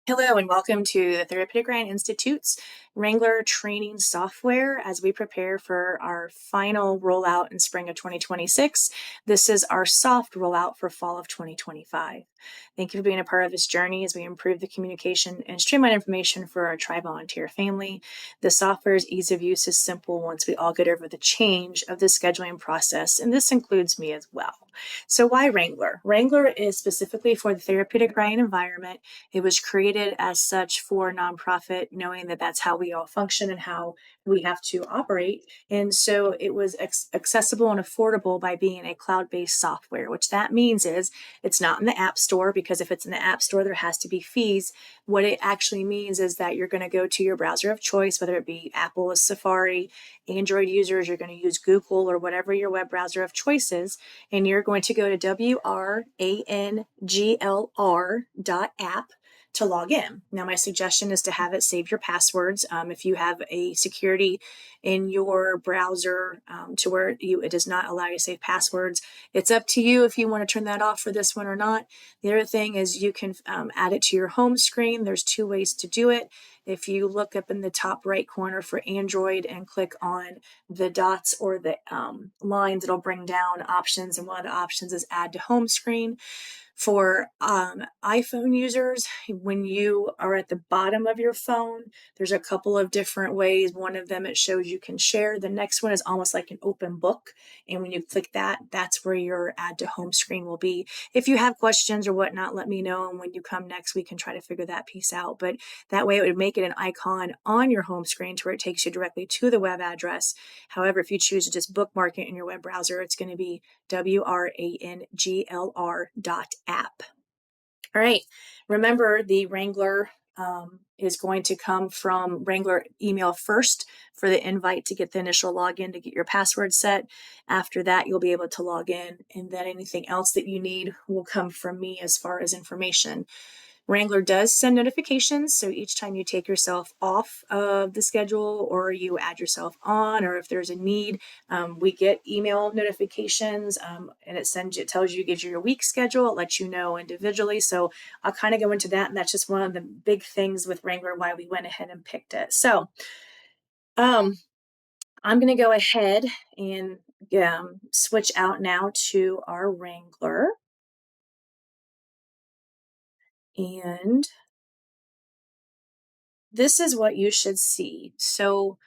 Hello and welcome to the Therapeutic Grind Institute's Wranglr training software as we prepare for our final rollout in spring of 2026. This is our soft rollout for fall of 2025. Thank you for being a part of this journey as we improve the communication and streamline information for our TRI volunteer family. The software's ease of use is simple once we all get over the change of the scheduling process, and this includes me as well. So why Wranglr? Wranglr is specifically for the therapeutic grind environment. It was created as such for nonprofit, knowing that that's how we all function and how we have to operate. And so it was accessible and affordable by being a cloud-based software, which that means is it's not in the App Store, because if it's in the App Store, there has to be fees. What it actually means is that you're going to go to your browser of choice, whether it be Apple or Safari. Android users, you're going to use Google or whatever your web browser of choice is, and you're going to go to wranglr.app to log in. Now, my suggestion is to have it save your passwords. If you have a security in your browser to where it does not allow you to save passwords, it's up to you if you want to turn that off for this one or not. The other thing is you can add it to your home screen. There's two ways to do it. If you look up in the top right corner for Android and click on the dots or the lines, it'll bring down options, and one of the options is add to home screen. For iPhone users, when you are at the bottom of your phone, there's a couple of different ways. One of them, it shows you can share. The next one is almost like an open book. And when you click that, that's where your add to home screen will be. If you have questions or whatnot, let me know. And when you come next, we can try to figure that piece out. But that way it would make it an icon on your home screen to where it takes you directly to the web address. However, if you choose to just bookmark it in your web browser, it's going to be wranglr.app. All right. Remember, the Wranglr is going to come from Wranglr email first for the invite to get the initial login to get your password set. After that, you'll be able to log in, and then anything else that you need will come from me as far as information. Wranglr does send notifications, so each time you take yourself off of the schedule or you add yourself on, or if there's a need, we get email notifications, and it tells you, gives you your week schedule, it lets you know individually. So I'll kind of go into that, and that's just one of the big things with Wranglr why we went ahead and picked it. So I'm going to go ahead and switch out now to our Wranglr. And this is what you should see. So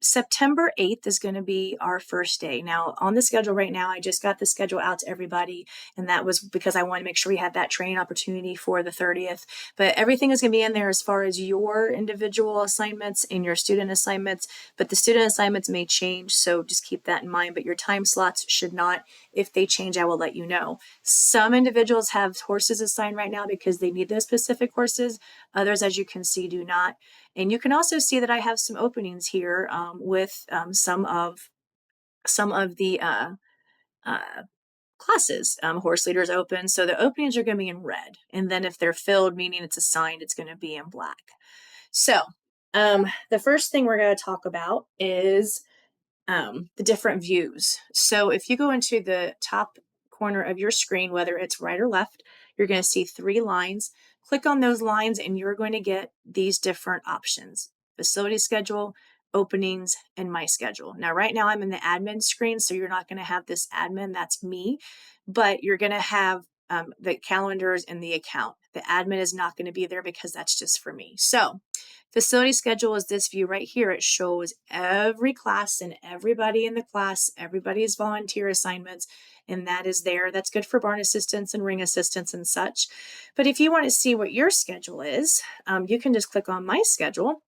September 8th is going to be our first day. Now, on the schedule right now, I just got the schedule out to everybody, and that was because I wanted to make sure we had that training opportunity for the 30th. But everything is going to be in there as far as your individual assignments and your student assignments, but the student assignments may change, so just keep that in mind. But your time slots should not. If they change, I will let you know. Some individuals have horses assigned right now because they need those specific horses. Others, as you can see, do not. And you can also see that I have some openings here with some of the classes. Horse leaders open, so the openings are going to be in red. And then if they're filled, meaning it's assigned, it's going to be in black. So the first thing we're going to talk about is the different views. So if you go into the top corner of your screen, whether it's right or left, you're going to see three lines. Click on those lines and you're going to get these different options: facility schedule, openings, and my schedule. Now, right now I'm in the admin screen, so you're not going to have this admin, that's me, but you're going to have the calendars and the account. The admin is not going to be there because that's just for me. So facility schedule is this view right here. It shows every class and everybody in the class, everybody's volunteer assignments, and that is there. That's good for barn assistants and ring assistants and such. But if you want to see what your schedule is, you can just click on my schedule.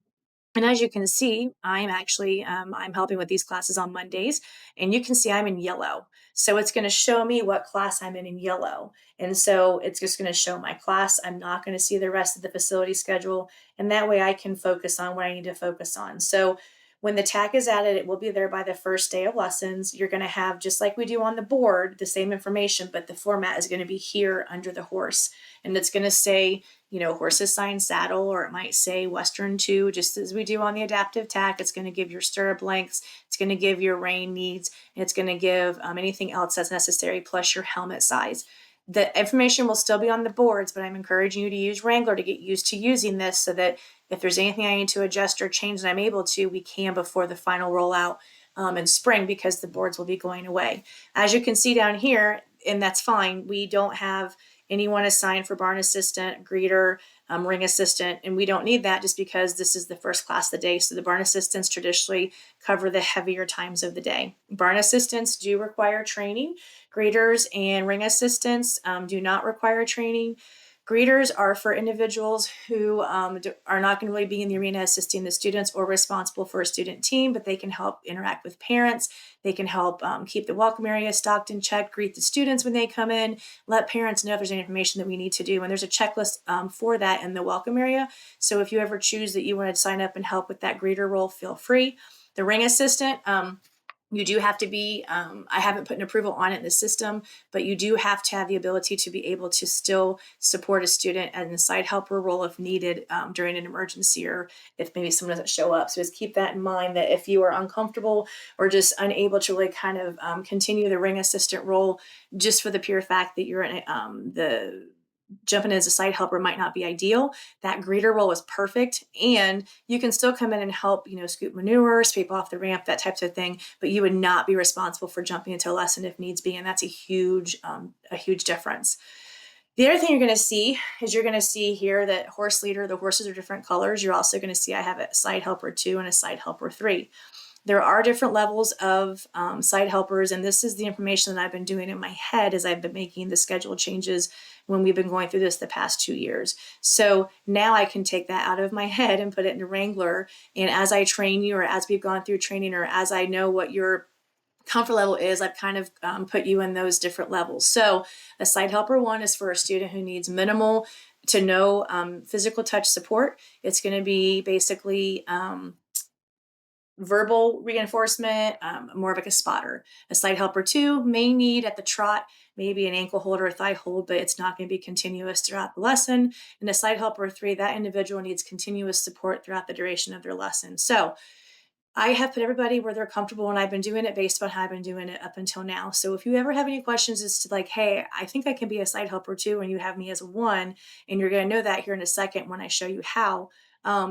And as you can see, I'm actually, I'm helping with these classes on Mondays, and you can see I'm in yellow. So it's going to show me what class I'm in yellow. And so it's just going to show my class. I'm not going to see the rest of the facility schedule. And that way I can focus on what I need to focus on. So when the tag is added, it will be there by the first day of lessons. You're going to have, just like we do on the board, the same information, but the format is going to be here under the horse. And it's going to say, horse assigned saddle, or it might say Western 2, just as we do on the adaptive tack. It's going to give your stirrup lengths, it's going to give your rein needs, and it's going to give anything else that's necessary, plus your helmet size. The information will still be on the boards, but I'm encouraging you to use Wranglr to get used to using this so that if there's anything I need to adjust or change and I'm able to, we can before the final rollout in spring, because the boards will be going away. As you can see down here, and that's fine, we don't have anyone assigned for barn assistant, greeter, ring assistant, and we don't need that just because this is the first class of the day. So the barn assistants traditionally cover the heavier times of the day. Barn assistants do require training. Greeters and ring assistants do not require training. Greeters are for individuals who are not going to really be in the arena assisting the students or responsible for a student team, but they can help interact with parents. They can help keep the welcome area stocked and checked, greet the students when they come in, let parents know if there's any information that we need to do. And there's a checklist for that in the welcome area. So if you ever choose that you want to sign up and help with that greeter role, feel free. The ring assistant, you do have to be, I haven't put an approval on it in the system, but you do have to have the ability to be able to still support a student in the side helper role if needed during an emergency, or if maybe someone doesn't show up. So just keep that in mind, that if you are uncomfortable or just unable to really kind of continue the ring assistant role, just for the pure fact that you're in the jumping in as a side helper might not be ideal, that greeter role is perfect. And you can still come in and help, scoop manure, sweep off the ramp, that types of thing, but you would not be responsible for jumping into a lesson if needs be. And that's a huge difference. The other thing you're going to see is you're going to see here that horse leader, the horses are different colors. You're also going to see I have a side helper 2 and a side helper 3. There are different levels of side helpers, and this is the information that I've been doing in my head as I've been making the schedule changes when we've been going through this the past 2 years. So now I can take that out of my head and put it into Wranglr, and as I train you, or as we've gone through training, or as I know what your comfort level is, I've kind of put you in those different levels. So a side helper 1 is for a student who needs minimal to no physical touch support. It's going to be basically verbal reinforcement, more of like a spotter. A side helper 2 may need at the trot maybe an ankle hold or a thigh hold, but it's not going to be continuous throughout the lesson. And a side helper 3, that individual needs continuous support throughout the duration of their lesson. So I have put everybody where they're comfortable, and I've been doing it based on how I've been doing it up until now. So if you ever have any questions as to like, hey, I think I can be a side helper 2, and you have me as a 1, and you're going to know that here in a second when I show you how,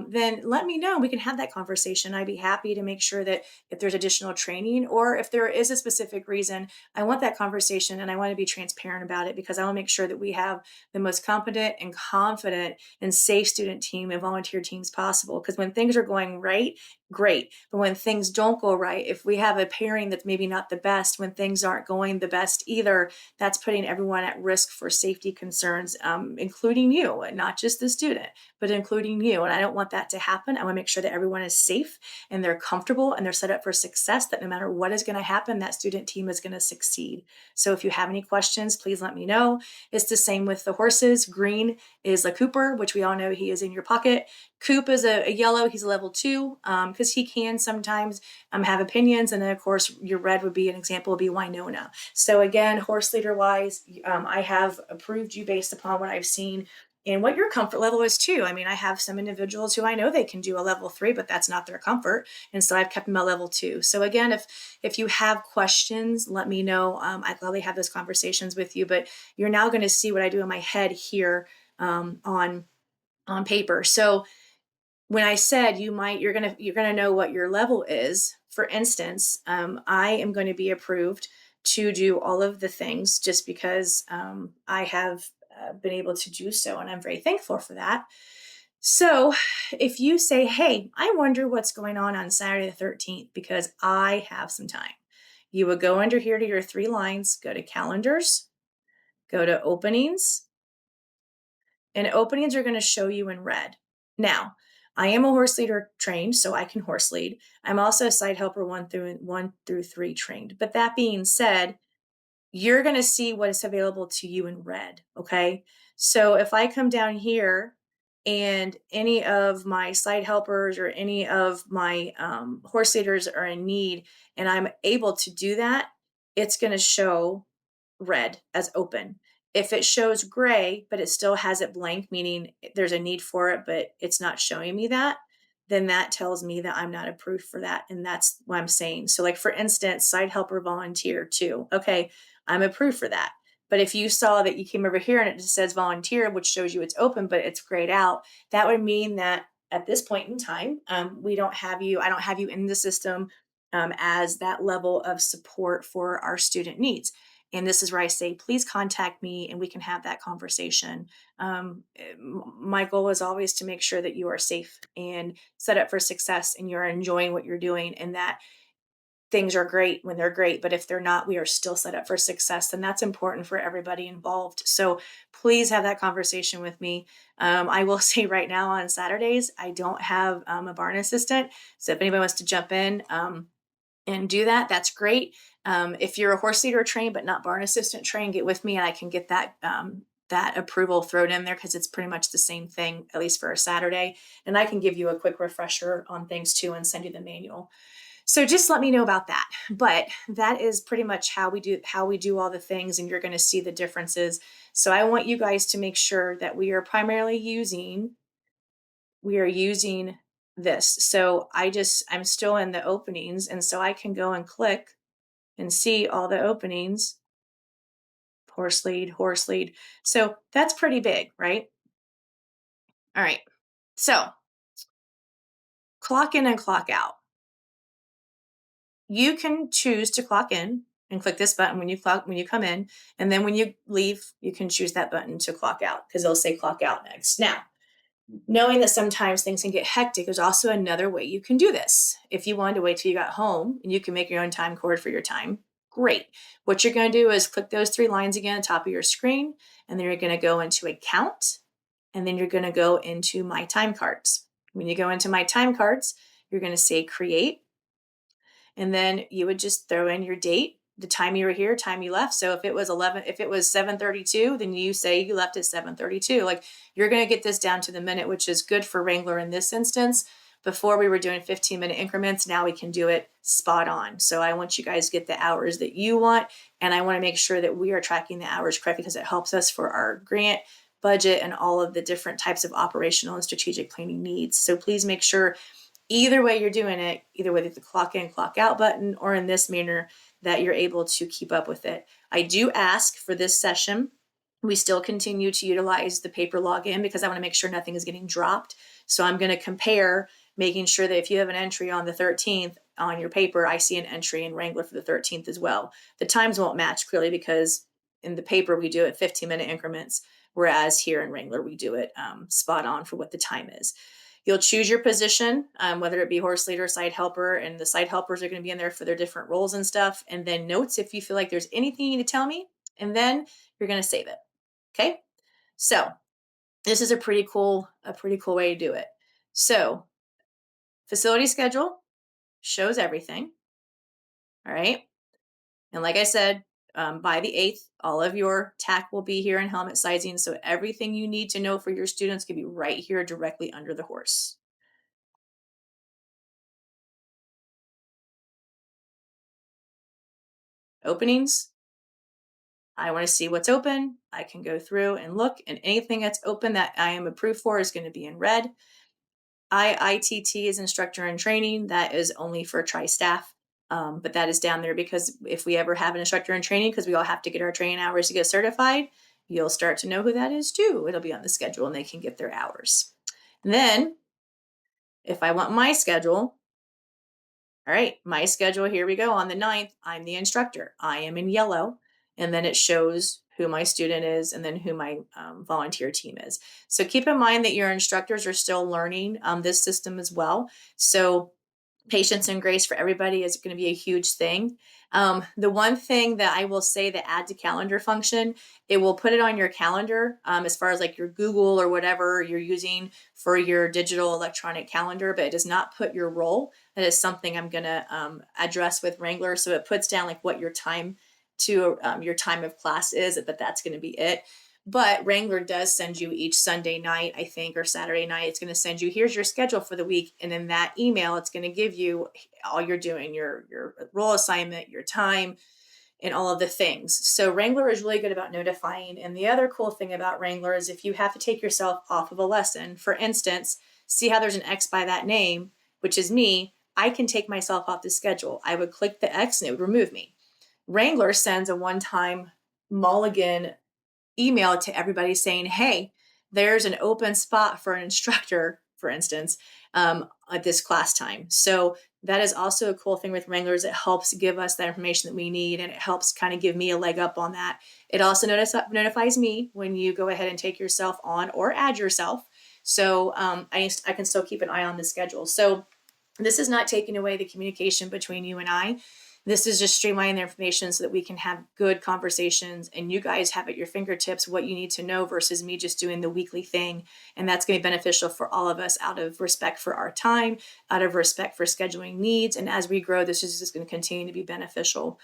then let me know. We can have that conversation. I'd be happy to make sure that if there's additional training, or if there is a specific reason, I want that conversation, and I want to be transparent about it, because I want to make sure that we have the most competent and confident and safe student team and volunteer teams possible. Because when things are going right, great. But when things don't go right, if we have a pairing that's maybe not the best, when things aren't going the best either, that's putting everyone at risk for safety concerns, including you, not just the student, but including you. And I don't want that to happen. I want to make sure that everyone is safe and they're comfortable and they're set up for success, that no matter what is going to happen, that student team is going to succeed. So if you have any questions, please let me know. It's the same with the horses. Green is a Cooper, which we all know he is in your pocket. Coop is a yellow. He's a level 2 because he can sometimes have opinions. And then, of course, your red would be an example, would be Winona. So again, horse leader wise, I have approved you based upon what I've seen and what your comfort level is too. I mean, I have some individuals who I know they can do a level 3, but that's not their comfort. And so I've kept them at level 2. So again, if you have questions, let me know. I'd gladly have those conversations with you, but you're now going to see what I do in my head here on paper. So when I said you're gonna know what your level is. For instance, I am going to be approved to do all of the things just because I have been able to do so, and I'm very thankful for that. So if you say, "Hey, I wonder what's going on Saturday the 13th because I have some time," you would go under here to your 3 lines, go to calendars, go to openings, and openings are going to show you in red. Now, I am a horse leader trained, so I can horse lead. I'm also a side helper 1 through 3 trained. But that being said, you're going to see what is available to you in red. Okay. So if I come down here and any of my side helpers or any of my horse leaders are in need and I'm able to do that, it's going to show red as open. If it shows gray, but it still has it blank, meaning there's a need for it, but it's not showing me that, then that tells me that I'm not approved for that. And that's what I'm saying. So like, for instance, side helper volunteer 2. Okay, I'm approved for that. But if you saw that you came over here and it just says volunteer, which shows you it's open, but it's grayed out, that would mean that at this point in time, we don't have you, I don't have you in the system as that level of support for our student needs. And this is where I say, please contact me and we can have that conversation. My goal is always to make sure that you are safe and set up for success and you're enjoying what you're doing, and that things are great when they're great, but if they're not, we are still set up for success. And that's important for everybody involved. So please have that conversation with me. I will say right now on Saturdays, I don't have a barn assistant. So if anybody wants to jump in and do that, that's great. If you're a horse leader trained, but not barn assistant trained, get with me and I can get that approval thrown in there, because it's pretty much the same thing, at least for a Saturday. And I can give you a quick refresher on things too and send you the manual. So just let me know about that. But that is pretty much how we do all the things, and you're going to see the differences. So I want you guys to make sure that we are primarily using this. So I'm still in the openings, and so I can go and click and see all the openings. Horse lead, horse lead. So that's pretty big, right? All right. So clock in and clock out. You can choose to clock in and click this button when you come in, and then when you leave, you can choose that button to clock out, because it'll say clock out next. Now, knowing that sometimes things can get hectic, there's also another way you can do this. If you wanted to wait till you got home and you can make your own time cord for your time, great. What you're going to do is click those three lines again at the top of your screen, and then you're going to go into account, and then you're going to go into my time cards. When you go into my time cards, you're going to say create, and then you would just throw in your date, the time you were here, time you left. So if it was 7:32, then you say you left at 7:32. Like, you're going to get this down to the minute, which is good for Wranglr in this instance. Before we were doing 15-minute increments. Now we can do it spot on. So I want you guys to get the hours that you want. And I want to make sure that we are tracking the hours correctly, because it helps us for our grant budget and all of the different types of operational and strategic planning needs. So please make sure, either way you're doing it, either with the clock in, clock out button, or in this manner, that you're able to keep up with it. I do ask for this session, we still continue to utilize the paper login, because I want to make sure nothing is getting dropped. So I'm going to compare, making sure that if you have an entry on the 13th on your paper, I see an entry in Wranglr for the 13th as well. The times won't match clearly, because in the paper we do it 15-minute increments, whereas here in Wranglr we do it spot on for what the time is. You'll choose your position, whether it be horse leader, side helper, and the side helpers are going to be in there for their different roles and stuff. And then notes if you feel like there's anything you need to tell me, and then you're going to save it. Okay. So this is a pretty cool way to do it. So facility schedule shows everything. All right. And like I said, by the 8th, all of your tack will be here in helmet sizing. So everything you need to know for your students can be right here directly under the horse. Openings. I want to see what's open. I can go through and look, and anything that's open that I am approved for is going to be in red. IITT is instructor in training. That is only for tri staff. But that is down there because if we ever have an instructor in training, because we all have to get our training hours to get certified, you'll start to know who that is too. It'll be on the schedule and they can get their hours. And then if I want my schedule, all right, my schedule, here we go. On the 9th, I'm the instructor. I am in yellow. And then it shows who my student is and then who my volunteer team is. So keep in mind that your instructors are still learning this system as well. So patience and grace for everybody is going to be a huge thing. The one thing that I will say, the add to calendar function, it will put it on your calendar as far as like your Google or whatever you're using for your digital electronic calendar, but it does not put your role. That is something I'm going to address with Wranglr. So it puts down like what your time of class is, but that's going to be it. But Wranglr does send you each Sunday night, I think, or Saturday night. It's going to send you, here's your schedule for the week. And in that email, it's going to give you all you're doing, your role assignment, your time, and all of the things. So Wranglr is really good about notifying. And the other cool thing about Wranglr is if you have to take yourself off of a lesson, for instance, see how there's an X by that name, which is me, I can take myself off the schedule. I would click the X and it would remove me. Wranglr sends a one-time mulligan email to everybody saying, hey, there's an open spot for an instructor, for instance, at this class time. So that is also a cool thing with Wranglers. It helps give us the information that we need, and it helps kind of give me a leg up on that. It also notifies me when you go ahead and take yourself on or add yourself. So I can still keep an eye on the schedule. So this is not taking away the communication between you and I. This is just streamlining the information so that we can have good conversations and you guys have at your fingertips what you need to know versus me just doing the weekly thing. And that's going to be beneficial for all of us out of respect for our time, out of respect for scheduling needs. And as we grow, this is just going to continue to be beneficial.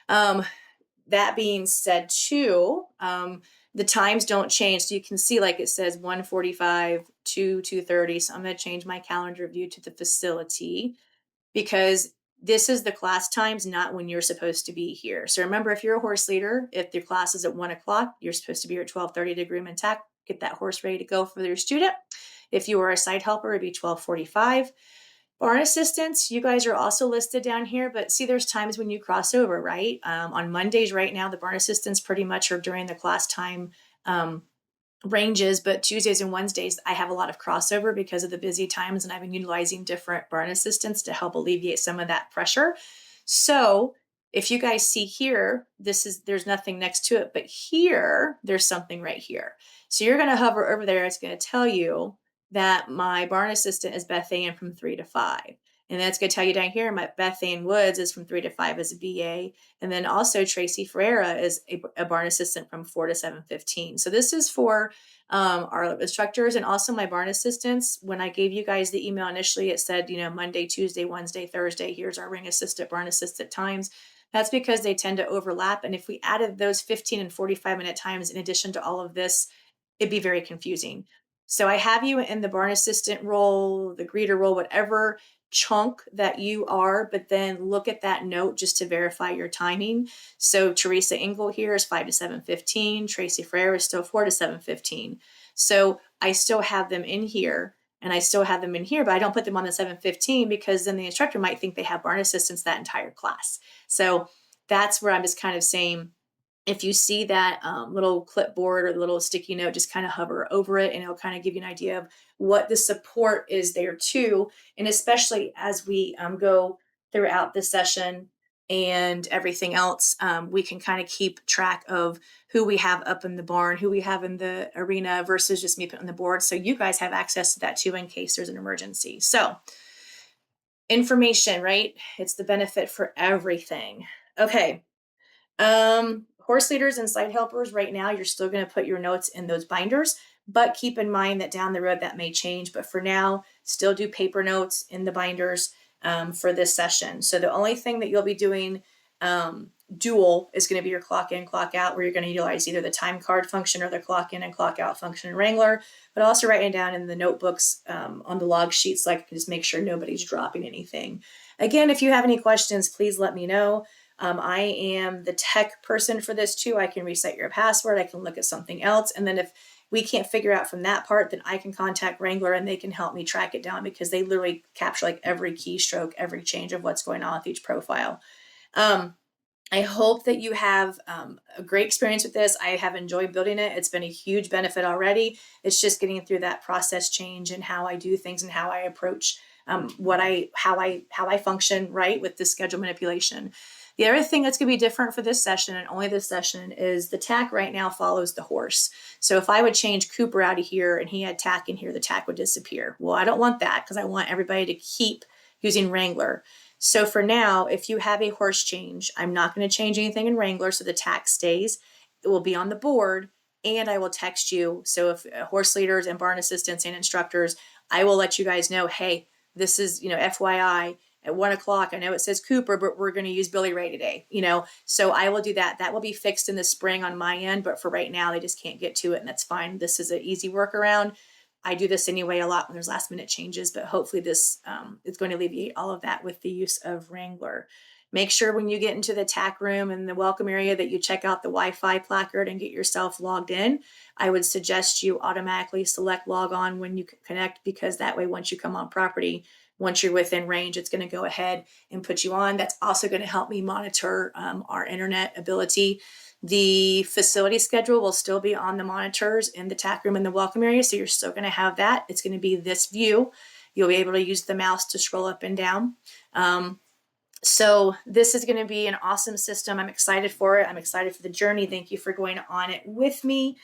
That being said, too, the times don't change. So you can see, like it says 1:45 to 2:30. So I'm going to change my calendar view to the facility because this is the class times, not when you're supposed to be here. So remember, if you're a horse leader, if your class is at 1:00, you're supposed to be here at 12:30 to groom and tack, get that horse ready to go for your student. If you are a side helper, it'd be 12:45. Barn assistants, you guys are also listed down here, but see, there's times when you cross over, right? On Mondays right now, the barn assistants pretty much are during the class time ranges, but Tuesdays and Wednesdays, I have a lot of crossover because of the busy times, and I've been utilizing different barn assistants to help alleviate some of that pressure. So if you guys see here, there's nothing next to it, but here, there's something right here. So you're going to hover over there. It's going to tell you that my barn assistant is Beth Ann from 3 to 5. And that's going to tell you down here, my Beth Ann Woods is from 3 to 5 as a BA. And then also Tracy Ferreira is a barn assistant from 4 to 7:15. So this is for our instructors and also my barn assistants. When I gave you guys the email initially, it said, Monday, Tuesday, Wednesday, Thursday, here's our ring assistant, barn assistant times. That's because they tend to overlap. And if we added those 15 and 45-minute times in addition to all of this, it'd be very confusing. So I have you in the barn assistant role, the greeter role, whatever chunk that you are, but then look at that note just to verify your timing. So Teresa Engel here is 5 to 7:15. Tracy Frere is still 4 to 7:15. So I still have them in here and I still have them in here, but I don't put them on the 7:15 because then the instructor might think they have barn assistants that entire class. So that's where I'm just kind of saying, if you see that little clipboard or little sticky note, just kind of hover over it and it'll kind of give you an idea of what the support is there too. And especially as we go throughout the session and everything else, we can kind of keep track of who we have up in the barn, who we have in the arena versus just me putting on the board. So you guys have access to that too in case there's an emergency. So information, right? It's the benefit for everything. Okay. Horse leaders and side helpers, right now, you're still going to put your notes in those binders, but keep in mind that down the road that may change. But for now, still do paper notes in the binders for this session. So the only thing that you'll be doing dual is going to be your clock in, clock out, where you're going to utilize either the time card function or the clock in and clock out function in Wranglr, but also writing down in the notebooks on the log sheets, so I can just make sure nobody's dropping anything. Again, if you have any questions, please let me know. I am the tech person for this too. I can reset your password. I can look at something else. And then if we can't figure out from that part, then I can contact Wranglr and they can help me track it down because they literally capture like every keystroke, every change of what's going on with each profile. I hope that you have a great experience with this. I have enjoyed building it. It's been a huge benefit already. It's just getting through that process change and how I do things and how I approach how I function right with the schedule manipulation. The other thing that's going to be different for this session and only this session is the tack right now follows the horse. So if I would change Cooper out of here and he had tack in here, the tack would disappear. Well, I don't want that because I want everybody to keep using Wranglr. So for now, if you have a horse change, I'm not going to change anything in Wranglr, so the tack stays. It will be on the board, and I will text you. So if horse leaders and barn assistants and instructors, I will let you guys know, hey, this is, FYI, at 1:00, I know it says Cooper, but we're going to use Billy Ray today, so I will do that. That will be fixed in the spring on my end, but for right now, they just can't get to it, and that's fine. This is an easy workaround. I do this anyway a lot when there's last minute changes, but hopefully this is going to alleviate all of that with the use of Wranglr. Make sure when you get into the tack room and the welcome area that you check out the Wi-Fi placard and get yourself logged in. I would suggest you automatically select log on when you connect because that way once you come on property, once you're within range, it's going to go ahead and put you on. That's also going to help me monitor our internet ability. The facility schedule will still be on the monitors in the tack room and the welcome area. So you're still going to have that. It's going to be this view. You'll be able to use the mouse to scroll up and down. So this is going to be an awesome system. I'm excited for it. I'm excited for the journey. Thank you for going on it with me.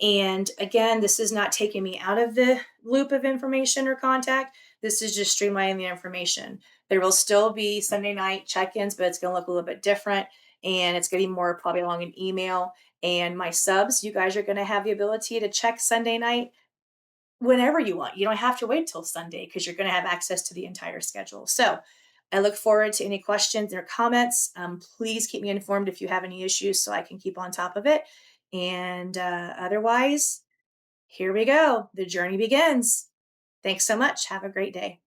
And again, this is not taking me out of the loop of information or contact. This is just streamlining the information. There will still be Sunday night check-ins, but it's going to look a little bit different. And it's going to be more probably along an email. And my subs, you guys are going to have the ability to check Sunday night whenever you want. You don't have to wait till Sunday because you're going to have access to the entire schedule. So I look forward to any questions or comments. Please keep me informed if you have any issues so I can keep on top of it. And otherwise, here we go. The journey begins. Thanks so much. Have a great day.